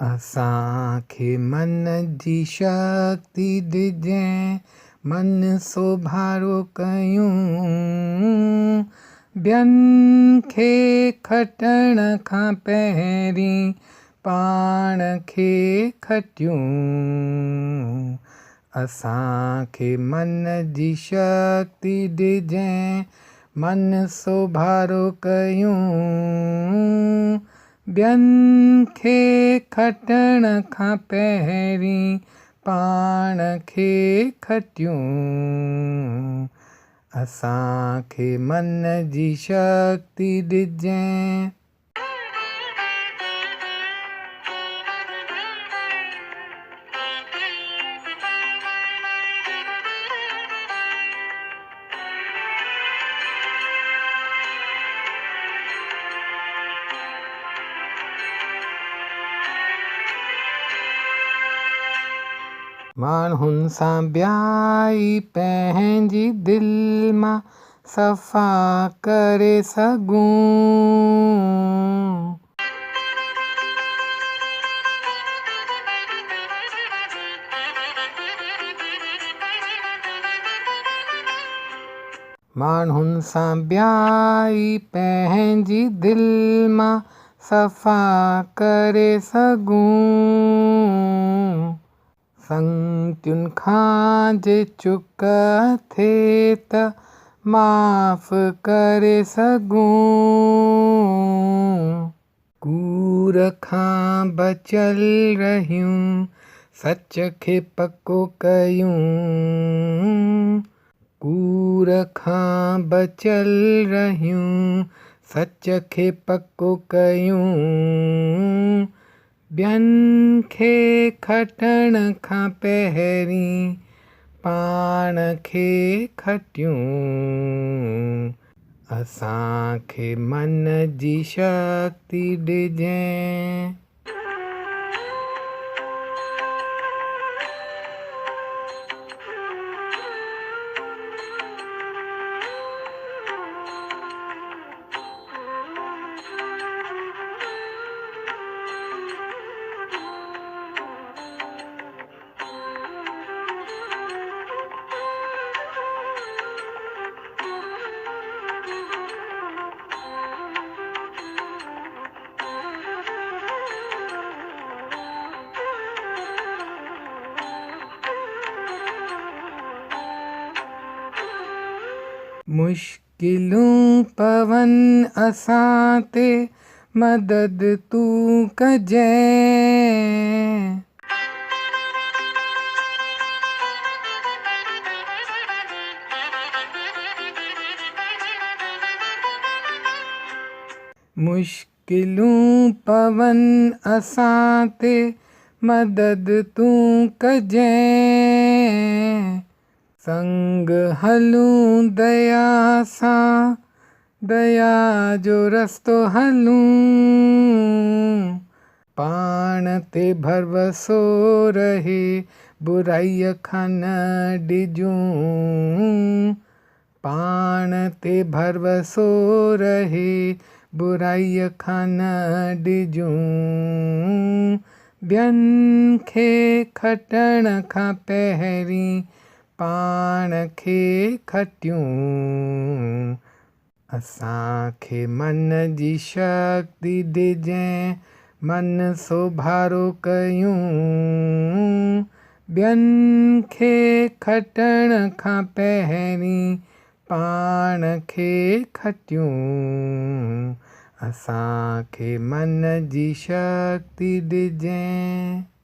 असांखे मन जी शक्ति ॾिजांइ, मन सोभारो कयूं, ॿियनि खे खटण खां पहिरीं पाण खे खटियूं। असांखे मन जी शक्ति ॾिजांइ, मन सोभारो कयूं, ॿियनि खे खटण खां पहिरीं पाण खे खटियूं। असांखे मन जी शक्ति ॾिजांइ। माण्हुनि सां ॿियाई पंहिंजी दिलि मां सफ़ा करे सघूं। माण्हुनि सां ॿियाई पंहिंजी दिलि मां सफ़ा करे सघूं। संगतियुनि खां जे चुक थिए त माफ़ करे सघूं। कूड़ खां बचियल रहियूं, सच खे पको कयूं। कूड़ खां बचियल रहियूं, सच खे पको कयूं। ॿियनि खे खटण खां पहिरीं पाण खे खटियूं। असांखे मन जी शक्ति ॾिजांइ। मुश्किलूं पवनि असां ते, मदद तूं कजांइ। मुश्किलूं पवनि असां ते, मदद तूं कजांइ। संग हलूं दया सां, दया जो रस्तो हलूं। पाण ते भरवसो रहे, बुराईअ खां न ॾिजूं। पाण ते भरवसो रहे, बुराईअ खां न ॾिजूं। ॿियनि खे खटण खां पहिरीं पाण खे खटियूं। असांखे मन जी शक्ति ॾिजांइ, मन सोभारो कयूं। ॿियनि खे खटण खां पहिरीं पाण खे खटियूं। असांखे मन जी शक्ति ॾिजांइ।